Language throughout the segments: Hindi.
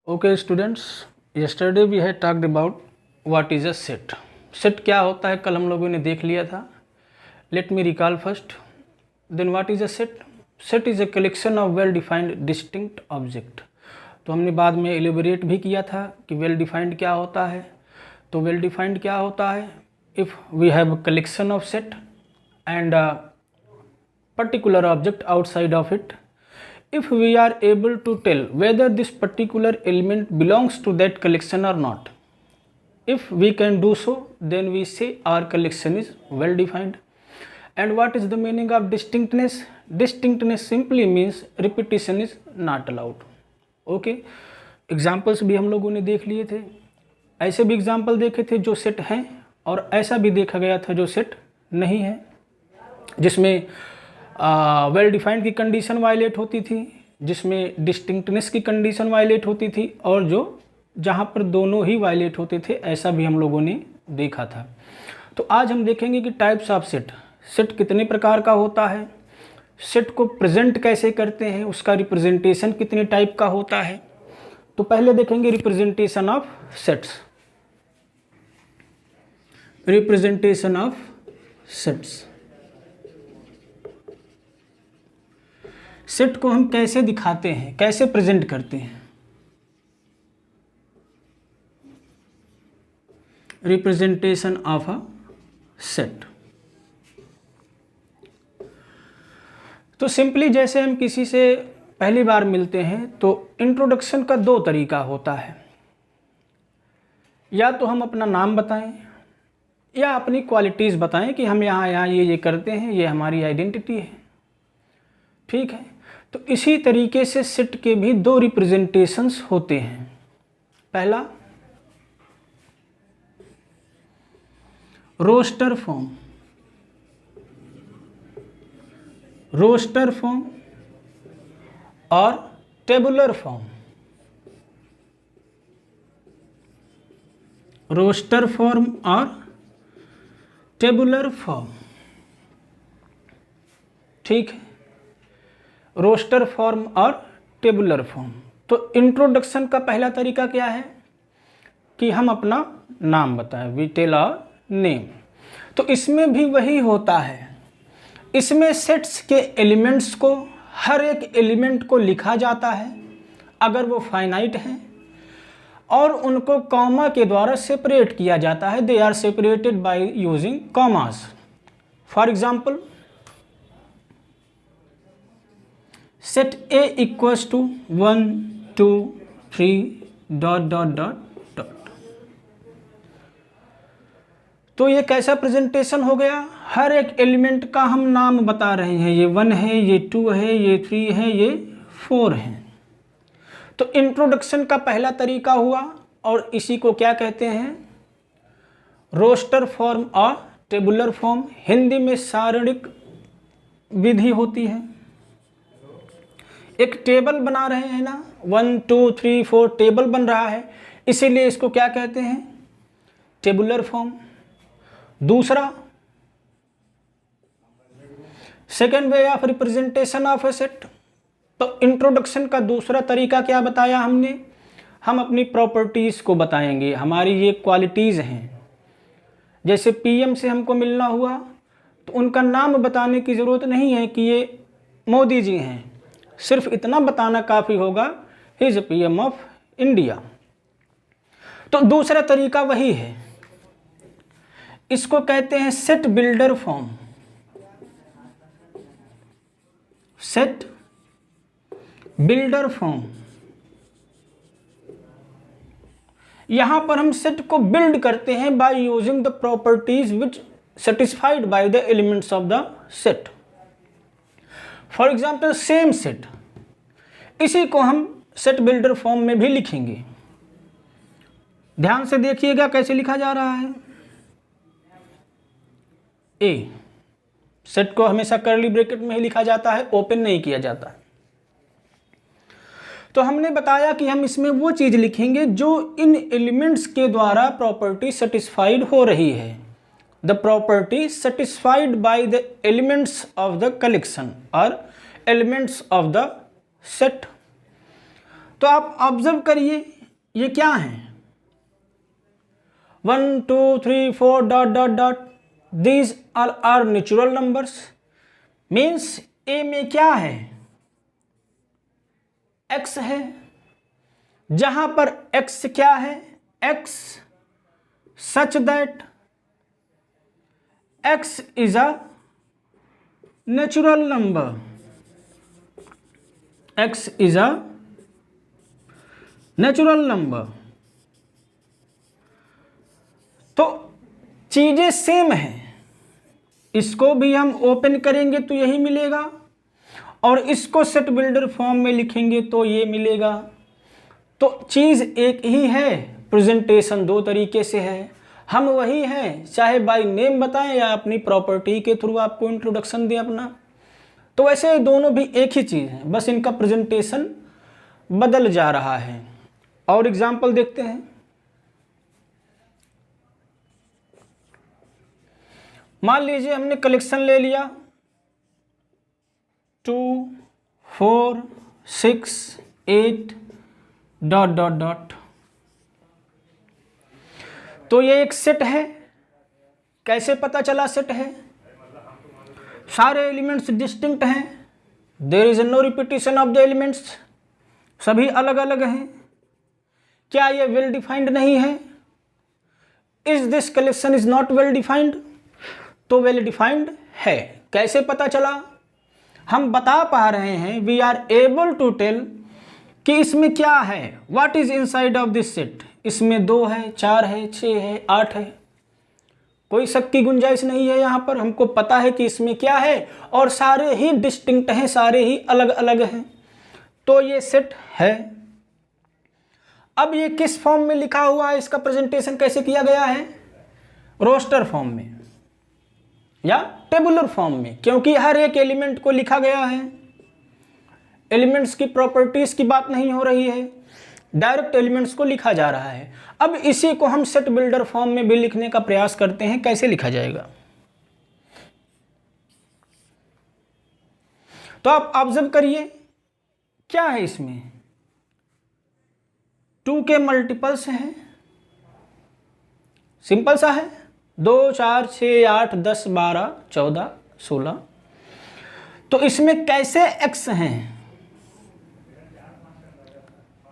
Okay students, yesterday we had talked about what is a set. Set क्या होता है कल हम लोगों ने देख लिया था. Let me recall first. Then what is a set? Set is a collection of well defined distinct object. तो हमने बाद में एलिबोरेट भी किया था कि वेल डिफाइंड क्या होता है. तो वेल डिफाइंड क्या होता है? If we have collection of set and particular object outside of it, if we are able to tell whether this particular element belongs to that collection or not. If we can do so, then we say our collection is well defined. And what is the meaning of distinctness? Distinctness simply means repetition is not allowed. Okay, examples भी हम लोगों ने देख लिए थे. ऐसे भी एग्जाम्पल देखे थे जो सेट हैं और ऐसा भी देखा गया था जो सेट नहीं है, जिसमें वेल डिफाइंड की कंडीशन वायलेट होती थी, जिसमें डिस्टिंक्टनेस की कंडीशन वायलेट होती थी, और जो जहाँ पर दोनों ही वायलेट होते थे ऐसा भी हम लोगों ने देखा था. तो आज हम देखेंगे कि टाइप्स ऑफ सेट, सेट कितने प्रकार का होता है, सेट को प्रेजेंट कैसे करते हैं, उसका रिप्रेजेंटेशन कितने टाइप का होता है. तो पहले देखेंगे representation of sets. Representation of sets, set को हम कैसे दिखाते हैं, कैसे प्रेजेंट करते हैं. Representation of a set. तो सिंपली जैसे हम किसी से पहली बार मिलते हैं तो इंट्रोडक्शन का दो तरीका होता है. या तो हम अपना नाम बताएं या अपनी क्वालिटीज़ बताएं कि हम यहाँ यहाँ ये करते हैं, ये हमारी आइडेंटिटी है. ठीक है, तो इसी तरीके से सेट के भी दो रिप्रेजेंटेशंस होते हैं. पहला रोस्टर फॉर्म. रोस्टर फॉर्म और टेबुलर फॉर्म. रोस्टर फॉर्म और टेबुलर फॉर्म. ठीक है, रोस्टर फॉर्म और टेबुलर फॉर्म. तो इंट्रोडक्शन का पहला तरीका क्या है कि हम अपना नाम बताएं, वी टेल आवर नेम. तो इसमें भी वही होता है. इसमें सेट्स के एलिमेंट्स को, हर एक एलिमेंट को लिखा जाता है अगर वो फाइनाइट हैं, और उनको कॉमा के द्वारा सेपरेट किया जाता है. They are separated by using commas. For example, set A equals to 1 2 3 dot dot dot dot. तो ये कैसा प्रेजेंटेशन हो गया? हर एक एलिमेंट का हम नाम बता रहे हैं, ये 1 है, ये 2 है, ये 3 है, ये 4 है. तो इंट्रोडक्शन का पहला तरीका हुआ, और इसी को क्या कहते हैं? रोस्टर फॉर्म और टेबुलर फॉर्म. हिंदी में सारणिक विधि होती है. एक टेबल बना रहे हैं ना, 1 2 3 4 टेबल बन रहा है, इसीलिए इसको क्या कहते हैं? Tabular form. दूसरा, second way of representation of a set. तो इंट्रोडक्शन का दूसरा तरीका क्या बताया हमने? हम अपनी प्रॉपर्टीज़ को बताएंगे, हमारी ये क्वालिटीज़ हैं. जैसे पीएम से हमको मिलना हुआ तो उनका नाम बताने की ज़रूरत नहीं है कि ये मोदी जी हैं, सिर्फ इतना बताना काफ़ी होगा, he is PM of India. तो दूसरा तरीका वही है, इसको कहते हैं set builder form. Set builder form. यहां पर हम सेट को बिल्ड करते हैं by using the properties which satisfied by the elements of the set. For example, same set, इसी को हम सेट बिल्डर फॉर्म में भी लिखेंगे. ध्यान से देखिएगा कैसे लिखा जा रहा है. ए, सेट को हमेशा कर्ली ब्रैकेट में ही लिखा जाता है, ओपन नहीं किया जाता. तो हमने बताया कि हम इसमें वो चीज लिखेंगे जो इन एलिमेंट्स के द्वारा प्रॉपर्टी सेटिस्फाइड हो रही है. The property satisfied by the elements of the collection और एलिमेंट्स ऑफ द सेट. तो आप ऑब्जर्व करिए ये क्या है? 1 2 3 4 dot dot dot, these are natural numbers. Means A में क्या है? x है, जहां पर x क्या है? x such that x is a natural number. x is a natural number. तो चीजें सेम हैं, इसको भी हम ओपन करेंगे तो यही मिलेगा, और इसको सेट बिल्डर फॉर्म में लिखेंगे तो ये मिलेगा। तो चीज एक ही है, प्रेजेंटेशन दो तरीके से है। हम वही हैं, चाहे बाय नेम बताएं या अपनी प्रॉपर्टी के थ्रू आपको इंट्रोडक्शन दें अपना। तो वैसे दोनों भी एक ही चीज है, बस इनका प्रेजेंटेशन बदल जा रहा है। और एग्जाम्पल देखते हैं। मान लीजिए हमने कलेक्शन ले लिया 2 4 6 8 डॉट डॉट डॉट। तो ये एक सेट है। कैसे पता चला सेट है? सारे एलिमेंट्स डिस्टिंक्ट हैं, there is no repetition of the elements, सभी अलग अलग हैं। क्या ये वेल डिफाइंड नहीं है? Is this collection is not well defined? तो वेल डिफाइंड है। कैसे पता चला? हम बता पा रहे हैं, we are able to tell कि इसमें क्या है, what is inside of this set. इसमें 2 है, 4 है, 6 है, 8 है, कोई शक की गुंजाइश नहीं है। यहां पर हमको पता है कि इसमें क्या है, और सारे ही डिस्टिंक्ट हैं, सारे ही अलग अलग हैं। तो ये सेट है। अब ये किस फॉर्म में लिखा हुआ है, इसका प्रेजेंटेशन कैसे किया गया है? रोस्टर फॉर्म में या टेबुलर फॉर्म में, क्योंकि हर एक एलिमेंट को लिखा गया है। एलिमेंट्स की प्रॉपर्टीज की बात नहीं हो रही है, डायरेक्ट एलिमेंट्स को लिखा जा रहा है। अब इसी को हम सेट बिल्डर फॉर्म में भी लिखने का प्रयास करते हैं। कैसे लिखा जाएगा? तो आप ऑब्जर्व करिए, क्या है इसमें? 2 के मल्टीपल्स हैं, सिंपल सा है। 2 4 6 8 10 12 14 16। तो इसमें कैसे x हैं?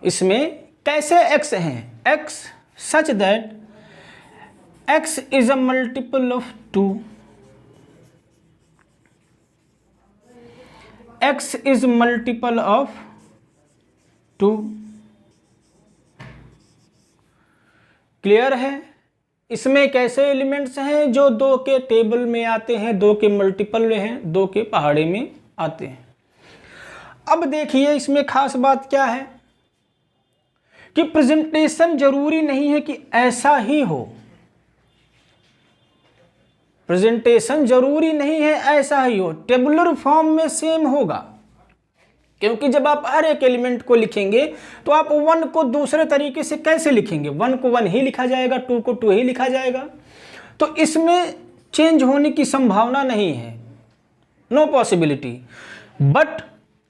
इसमें कैसे x हैं? x such that x is a multiple of 2। x is multiple of 2। Clear है? इसमें कैसे एलिमेंट्स हैं जो 2 के टेबल में आते हैं, 2 के मल्टीपल में हैं, 2 के पहाड़े में आते हैं। अब देखिए इसमें खास बात क्या है कि प्रेजेंटेशन जरूरी नहीं है कि ऐसा ही हो। प्रेजेंटेशन जरूरी नहीं है ऐसा ही हो, टेबुलर फॉर्म में सेम होगा। क्योंकि जब आप हर एक एलिमेंट को लिखेंगे तो आप 1 को दूसरे तरीके से कैसे लिखेंगे? 1 को 1 ही लिखा जाएगा, 2 को 2 ही लिखा जाएगा। तो इसमें चेंज होने की संभावना नहीं है, नो पॉसिबिलिटी। बट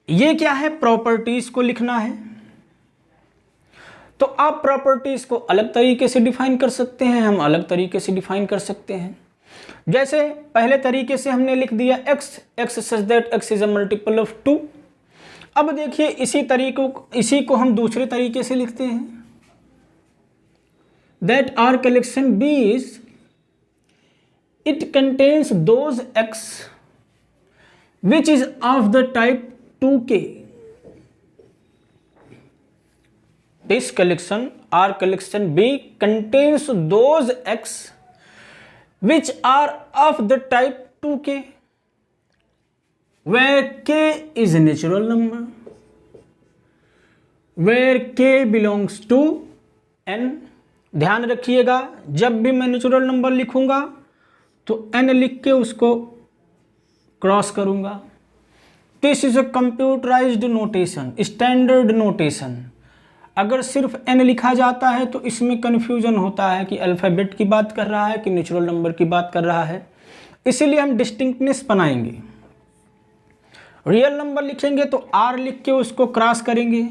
ये क्या है? प्रॉपर्टीज को लिखना है। तो आप प्रॉपर्टीज को अलग तरीके से डिफाइन कर सकते हैं, हम अलग तरीके से डिफाइन कर सकते हैं। जैसे पहले तरीके से हमने लिख दिया x such that x is a multiple of 2। अब देखिए इसी को हम दूसरे तरीके से लिखते हैं, that our collection B is it contains those x which is of the type 2k। This collection R collection B contains those x which are of the type 2k, where k is a natural number, where k belongs to n। ध्यान रखिएगा, जब भी मैं नेचुरल नंबर लिखूंगा तो n लिख के उसको क्रॉस करूंगा। This is a computerised notation, standard notation. अगर सिर्फ n लिखा जाता है तो इसमें कन्फ्यूजन होता है कि अल्फ़ाबेट की बात कर रहा है कि नेचुरल नंबर की बात कर रहा है। इसीलिए हम डिस्टिंक्टनेस बनाएंगे। रियल नंबर लिखेंगे तो r लिख के उसको क्रॉस करेंगे,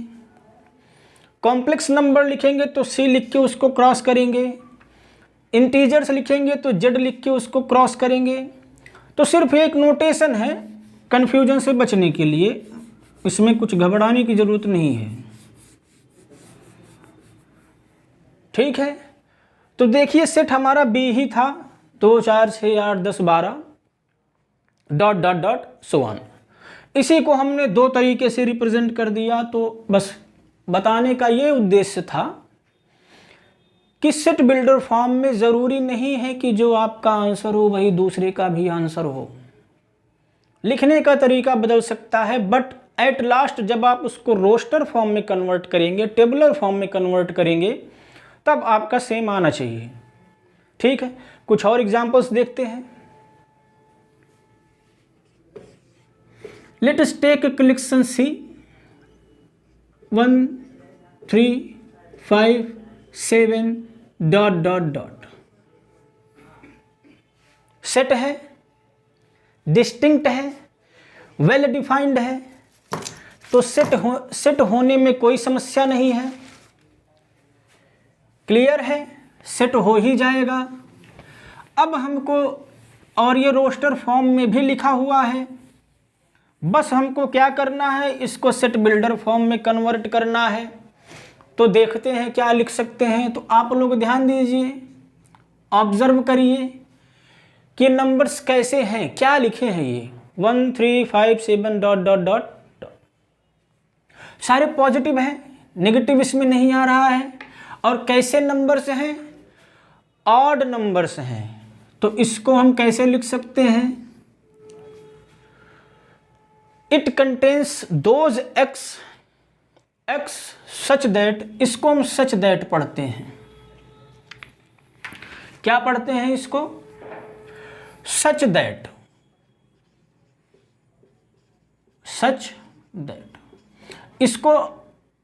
कॉम्प्लेक्स नंबर लिखेंगे तो सी लिख के उसको क्रॉस करेंगे, इंटीजर्स लिखेंगे तो जेड लिख के उसको क्रॉस करेंगे। तो सिर्फ एक नोटेशन है कन्फ्यूजन से बचने के लिए, इसमें कुछ घबराने की ज़रूरत नहीं है। ठीक है, तो देखिए सेट हमारा बी ही था, 2 4 6 8 10 12 dot dot dot so on. इसी को हमने दो तरीके से रिप्रेजेंट कर दिया। तो बस बताने का ये उद्देश्य था कि सेट बिल्डर फॉर्म में ज़रूरी नहीं है कि जो आपका आंसर हो वही दूसरे का भी आंसर हो। लिखने का तरीका बदल सकता है, बट एट लास्ट जब आप उसको रोस्टर फॉर्म में कन्वर्ट करेंगे, टेबुलर फॉर्म में कन्वर्ट करेंगे, तब आपका सेम आना चाहिए। ठीक है, कुछ और एग्जांपल्स देखते हैं। Let us take a collection C 1 3 5 7 dot dot dot. Set है, डिस्टिंक्ट है, वेल डिफाइंड है, तो सेट होने में कोई समस्या नहीं है। क्लियर है, सेट हो ही जाएगा। अब हमको, और ये रोस्टर फॉर्म में भी लिखा हुआ है, बस हमको क्या करना है, इसको सेट बिल्डर फॉर्म में कन्वर्ट करना है। तो देखते हैं क्या लिख सकते हैं। तो आप लोग ध्यान दीजिए, ऑब्जर्व करिए कि नंबर्स कैसे हैं, क्या लिखे हैं ये 1 3 5 7 डॉट डॉट डॉट। सारे पॉजिटिव हैं, नेगेटिव इसमें नहीं आ रहा है। और कैसे नंबर्स हैं, ऑड नंबर्स हैं। तो इसको हम कैसे लिख सकते हैं, it contains those x such that, इसको हम सच दैट पढ़ते हैं। क्या पढ़ते हैं इसको, सच दैट, सच दैट। इसको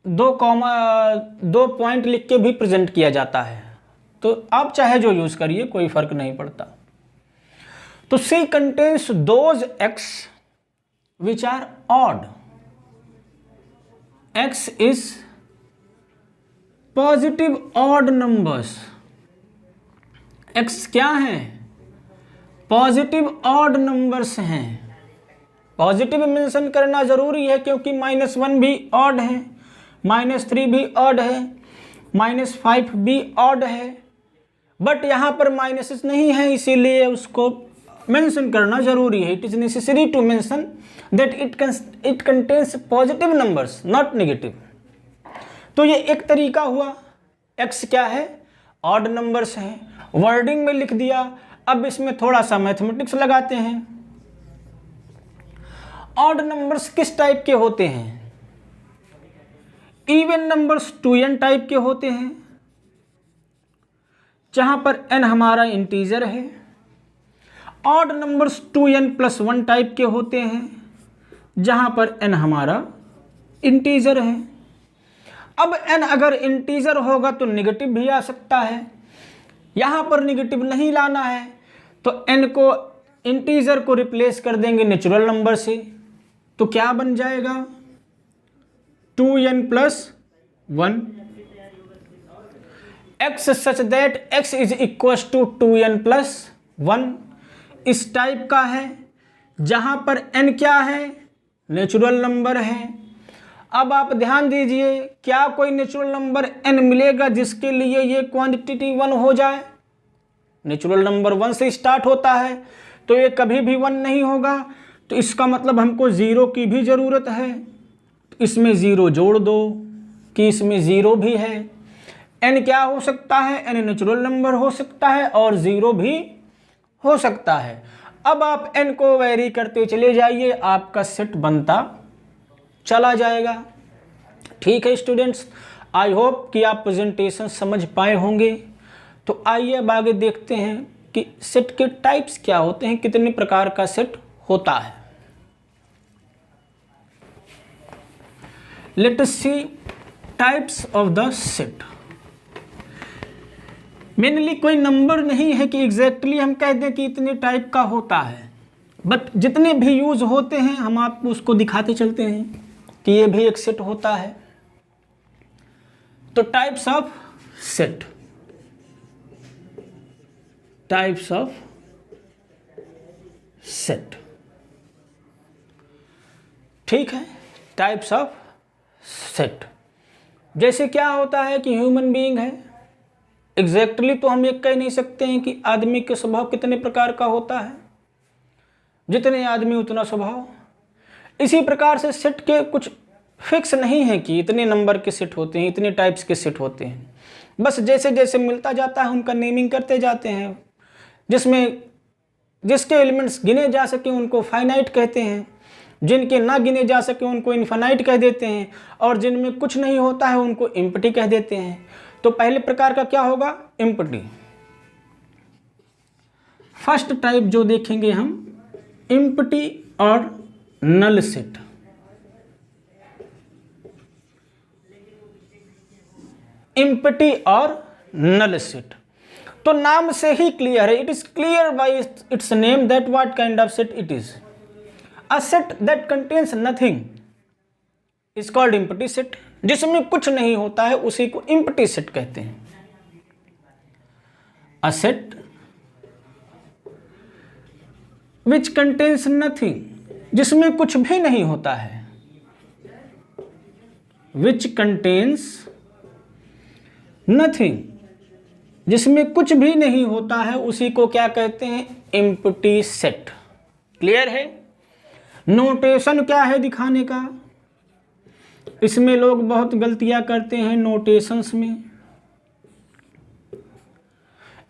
2 पॉइंट लिख के भी प्रेजेंट किया जाता है। तो आप चाहे जो यूज करिए, कोई फर्क नहीं पड़ता। तो C contains those X which are odd, x is positive odd numbers। x क्या है, पॉजिटिव ऑड नंबर्स हैं। पॉजिटिव मेंशन करना जरूरी है क्योंकि -1 भी ऑड है, -3 भी ऑड है, -5 भी ऑड है, बट यहाँ पर माइनसेस नहीं है, इसीलिए उसको मेंशन करना जरूरी है। It is necessary to mention that it contains positive numbers not negative. तो ये एक तरीका हुआ, x क्या है, ऑड नंबर्स हैं, वर्डिंग में लिख दिया। अब इसमें थोड़ा सा मैथमेटिक्स लगाते हैं। ऑड नंबर्स किस टाइप के होते हैं, इवन नंबर्स 2n टाइप के होते हैं, जहां पर n हमारा इंटीजर है। ऑड नंबर्स 2n+1 टाइप के होते हैं, जहां पर n हमारा इंटीजर है। अब n अगर इंटीजर होगा तो नेगेटिव भी आ सकता है, यहां पर नेगेटिव नहीं लाना है, तो n को इंटीजर को रिप्लेस कर देंगे नेचुरल नंबर से। तो क्या बन जाएगा, 2n+1 x such that x is equal to 2n+1 इस टाइप का है, जहां पर n क्या है, नेचुरल नंबर है। अब आप ध्यान दीजिए, क्या कोई नेचुरल नंबर n मिलेगा जिसके लिए ये क्वांटिटी 1 हो जाए। नेचुरल नंबर 1 से स्टार्ट होता है, तो ये कभी भी 1 नहीं होगा। तो इसका मतलब हमको 0 की भी ज़रूरत है, इसमें 0 जोड़ दो कि इसमें 0 भी है। n क्या हो सकता है, n नेचुरल नंबर हो सकता है और 0 भी हो सकता है। अब आप n को वेरी करते चले जाइए, आपका सेट बनता चला जाएगा। ठीक है स्टूडेंट्स, आई होप कि आप प्रेजेंटेशन समझ पाए होंगे। तो आइए अब आगे देखते हैं कि सेट के टाइप्स क्या होते हैं, कितने प्रकार का सेट होता है। Let us see types of the set. Mainly कोई नंबर नहीं है कि एग्जैक्टली हम कह दें कि इतने टाइप का होता है, बट जितने भी यूज होते हैं हम आपको उसको दिखाते चलते हैं कि ये भी एक सेट होता है। तो types of set, types of set, ठीक है, टाइप्स ऑफ सेट। जैसे क्या होता है कि ह्यूमन बीइंग है, एग्जैक्टली तो हम ये कह नहीं सकते हैं कि आदमी के स्वभाव कितने प्रकार का होता है, जितने आदमी उतना स्वभाव। इसी प्रकार से सेट के कुछ फिक्स नहीं है कि इतने नंबर के सेट होते हैं, इतने टाइप्स के सेट होते हैं, बस जैसे जैसे मिलता जाता है उनका नेमिंग करते जाते हैं। जिसमें जिसके एलिमेंट्स गिने जा सके उनको फाइनाइट कहते हैं, जिनके ना गिने जा सके उनको इनफाइनाइट कह देते हैं, और जिनमें कुछ नहीं होता है उनको एम्प्टी कह देते हैं। तो पहले प्रकार का क्या होगा, एम्प्टी। फर्स्ट टाइप जो देखेंगे हम, एम्प्टी और नल सेट। एम्प्टी और नल सेट, तो नाम से ही क्लियर है, it is clear by it's name that what kind of set it is. A set that contains nothing is called empty set. जिसमें कुछ नहीं होता है उसी को एम्प्टी सेट कहते हैं। A set which contains nothing, जिसमें कुछ भी नहीं होता है, विच कंटेन्स नथिंग, जिसमें कुछ भी नहीं होता है उसी को क्या कहते हैं, एम्प्टी सेट। क्लियर है। नोटेशन क्या है दिखाने का, इसमें लोग बहुत गलतियां करते हैं नोटेशंस में।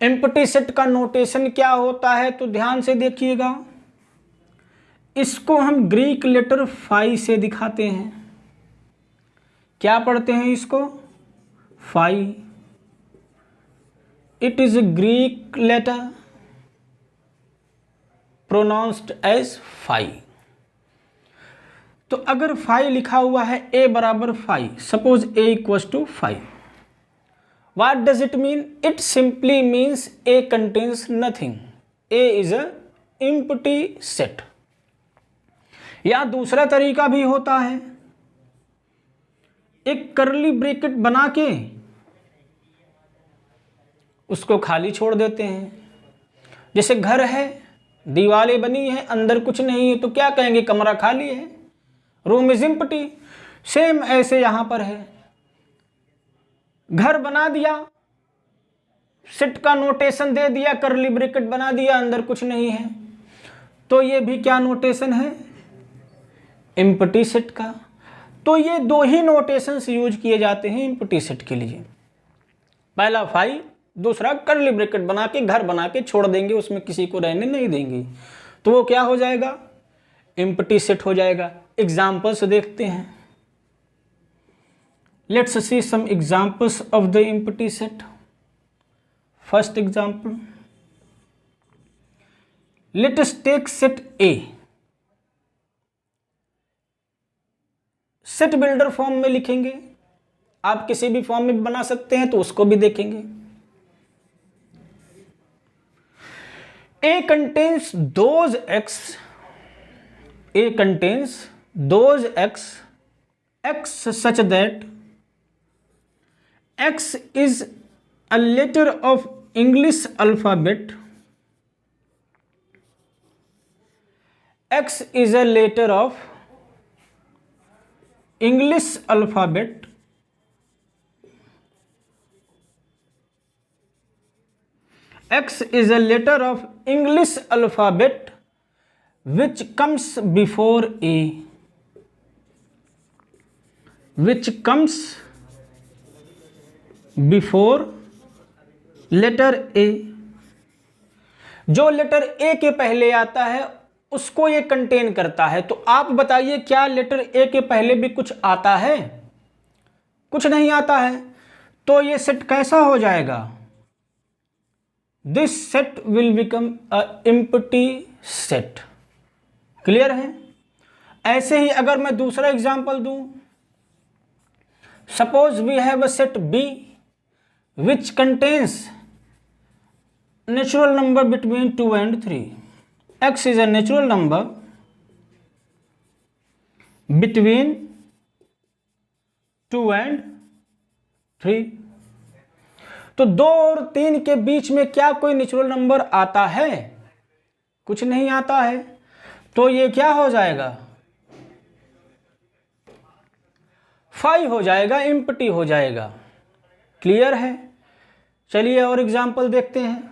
एम्प्टी सेट का नोटेशन क्या होता है तो ध्यान से देखिएगा, इसको हम ग्रीक लेटर फाई से दिखाते हैं। क्या पढ़ते हैं इसको, phi. It is a Greek letter pronounced as phi. तो अगर फाई लिखा हुआ है ए बराबर phi, suppose A equals to phi, what does it mean, it simply means A contains nothing, A is a empty set. या दूसरा तरीका भी होता है, एक करली ब्रैकेट बना के उसको खाली छोड़ देते हैं। जैसे घर है, दीवारें बनी है, अंदर कुछ नहीं है, तो क्या कहेंगे, कमरा खाली है, रूम इज एम्प्टी। सेम ऐसे यहां पर है, घर बना दिया, सेट का नोटेशन दे दिया, करली ब्रैकेट बना दिया, अंदर कुछ नहीं है, तो ये भी क्या नोटेशन है, एम्प्टी सेट का। तो ये दो ही नोटेशंस यूज किए जाते हैं एम्प्टी सेट के लिए, पहला फाई, दूसरा करली ब्रैकेट बना के घर बना के छोड़ देंगे, उसमें किसी को रहने नहीं देंगे, तो वो क्या हो जाएगा, एम्प्टी सेट हो जाएगा। एग्जाम्पल्स देखते हैं, let's see some examples of the empty set. First example, let us take set A. Set builder form में लिखेंगे, आप किसी भी फॉर्म में बना सकते हैं, तो उसको भी देखेंगे। A contains those x, A contains those x such that x is a letter of English alphabet, x is a letter of English alphabet X is a letter of English alphabet which comes before A, which comes before letter A। जो लेटर A के पहले आता है उसको ये कंटेन करता है। तो आप बताइए, क्या लेटर A के पहले भी कुछ आता है, कुछ नहीं आता है, तो ये सेट कैसा हो जाएगा, this set will become a empty set. Clear है। ऐसे ही अगर मैं दूसरा एग्जांपल दूं, suppose we have a set B which contains natural number between 2 and 3। x is a natural number between 2 and 3। तो 2 और 3 के बीच में क्या कोई नेचुरल नंबर आता है? कुछ नहीं आता है। तो ये क्या हो जाएगा? 5 हो जाएगा, एम्प्टी हो जाएगा। क्लियर है? चलिए और एग्जाम्पल देखते हैं।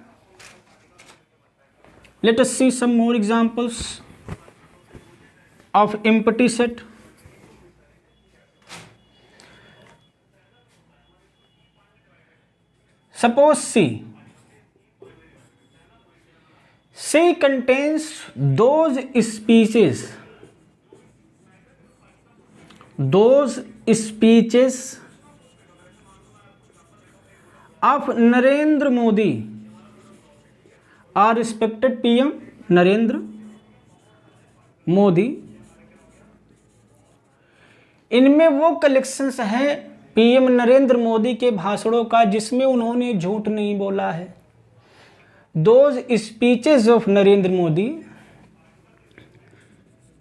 Let us see some more examples of empty set. Suppose C contains those species of Narendra Modi are respected PM Narendra Modi। इनमें वो कलेक्शंस हैं पीएम नरेंद्र मोदी के भाषणों का जिसमें उन्होंने झूठ नहीं बोला है। Those speeches of Narendra Modi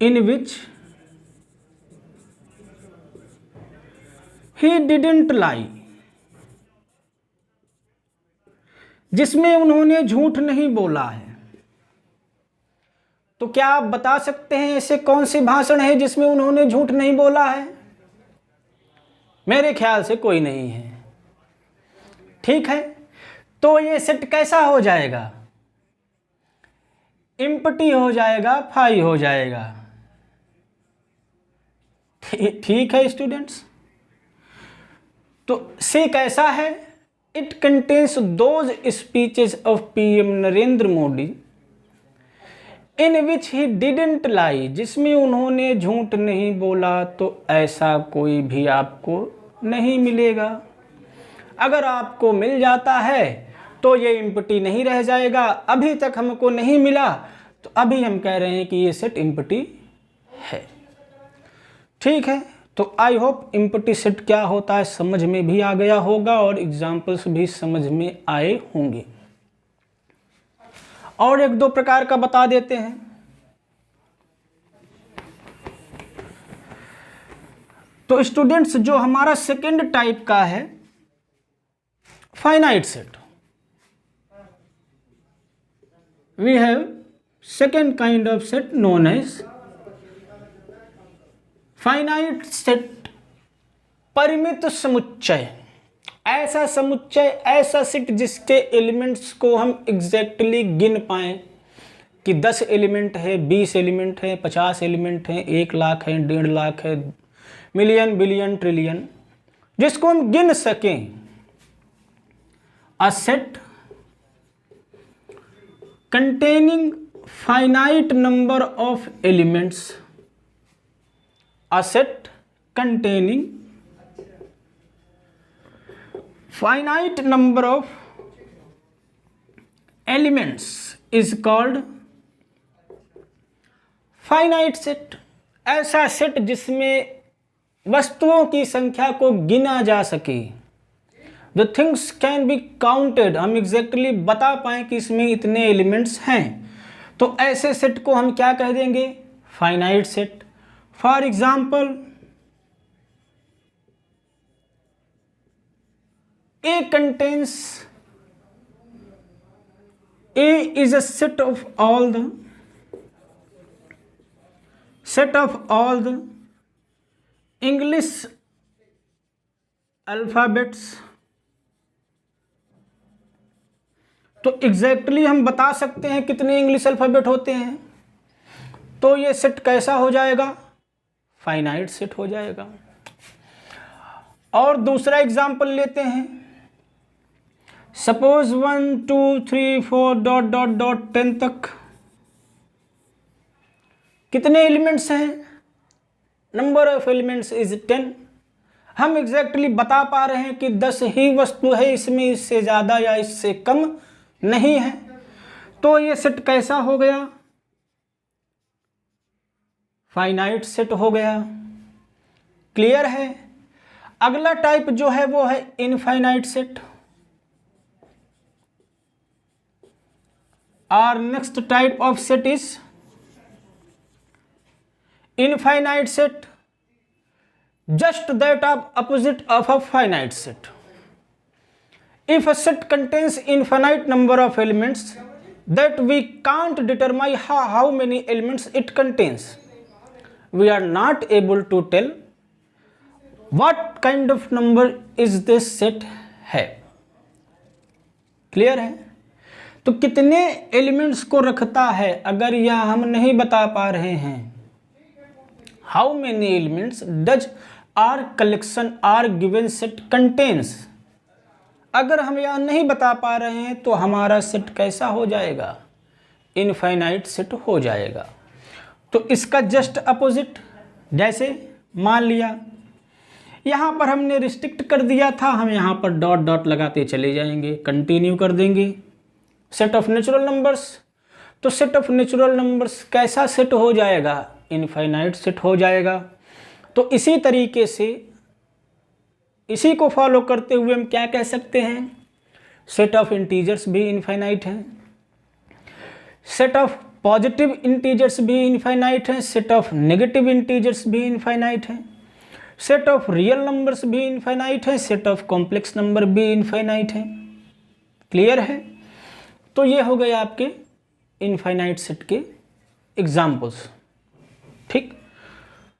in which he didn't lie, जिसमें उन्होंने झूठ नहीं बोला है। तो क्या आप बता सकते हैं ऐसे कौन से भाषण है जिसमें उन्होंने झूठ नहीं बोला है? मेरे ख्याल से कोई नहीं है। ठीक है, तो ये सेट कैसा हो जाएगा? एम्प्टी हो जाएगा, 5 हो जाएगा। ठीक है स्टूडेंट्स, तो से कैसा है? It contains those speeches of PM Narendra Modi in which he didn't lie, जिसमें उन्होंने झूठ नहीं बोला। तो ऐसा कोई भी आपको नहीं मिलेगा। अगर आपको मिल जाता है तो ये एम्प्टी नहीं रह जाएगा। अभी तक हमको नहीं मिला तो अभी हम कह रहे हैं कि ये सेट एम्प्टी है। ठीक है, तो आई होप एम्प्टी सेट क्या होता है समझ में भी आ गया होगा और एग्जाम्पल्स भी समझ में आए होंगे। और 1-2 प्रकार का बता देते हैं। तो स्टूडेंट्स, जो हमारा सेकेंड टाइप का है finite set, we have second kind of set known as finite set। परिमित समुच्चय, ऐसा समुच्चय, ऐसा सेट जिसके एलिमेंट्स को हम एग्जैक्टली गिन पाएं कि 10 एलिमेंट है, 20 एलिमेंट है, 50 एलिमेंट है, 1 लाख है, 1.5 लाख है, मिलियन, बिलियन, ट्रिलियन, जिसको हम गिन सकें। A set containing finite number of elements, a set containing finite number of elements is called finite set। ऐसा सेट जिसमें वस्तुओं की संख्या को गिना जा सके। The things can be counted, हम एग्जैक्टली बता पाएं कि इसमें इतने एलिमेंट्स हैं। तो ऐसे सेट को हम क्या कह देंगे? Finite set. For example, A contains, A is a set of all the English alphabets। तो एग्जैक्टली हम बता सकते हैं कितने इंग्लिश अल्फ़ाबेट होते हैं। तो ये सेट कैसा हो जाएगा? फाइनाइट सेट हो जाएगा। और दूसरा एग्जाम्पल लेते हैं। सपोज 1 2 3 4 डॉट डॉट डॉट 10 तक कितने एलिमेंट्स हैं? Number of elements is 10। हम एग्जैक्टली बता पा रहे हैं कि 10 ही वस्तु है, इसमें इससे ज़्यादा या इससे कम नहीं है। तो ये सेट कैसा हो गया? फाइनाइट सेट हो गया। क्लियर है? अगला टाइप जो है वो है infinite set. Our next type of set is infinite set, just that of opposite of a finite set. If a set contains infinite number of elements that we can't determine how many elements it contains, we are not able to tell what kind of number is this set है। क्लियर है? तो कितने एलिमेंट्स को रखता है अगर यह हम नहीं बता पा रहे हैं। How many elements does our collection or given set contains, अगर हम यह नहीं बता पा रहे हैं तो हमारा सेट कैसा हो जाएगा, इनफाइनाइट सेट हो जाएगा। तो इसका जस्ट अपोजिट, जैसे मान लिया यहाँ पर हमने रिस्ट्रिक्ट कर दिया था, हम यहाँ पर डॉट डॉट लगाते चले जाएंगे, कंटिन्यू कर देंगे। सेट ऑफ नेचुरल नंबर्स, तो सेट ऑफ नेचुरल नंबर्स कैसा सेट हो जाएगा, इनफाइनाइट सेट हो जाएगा। तो इसी तरीके से इसी को फॉलो करते हुए हम क्या कह सकते हैं, सेट ऑफ इंटीजर्स भी इनफाइनाइट हैं, सेट ऑफ पॉजिटिव इंटीजर्स भी इनफाइनाइट हैं, सेट ऑफ नेगेटिव इंटीजर्स भी इनफाइनाइट हैं, सेट ऑफ रियल नंबर्स भी इनफाइनाइट है, सेट ऑफ कॉम्प्लेक्स नंबर भी इनफाइनाइट है। क्लियर है? तो ये हो गए आपके इनफाइनाइट सेट के एग्जाम्पल्स।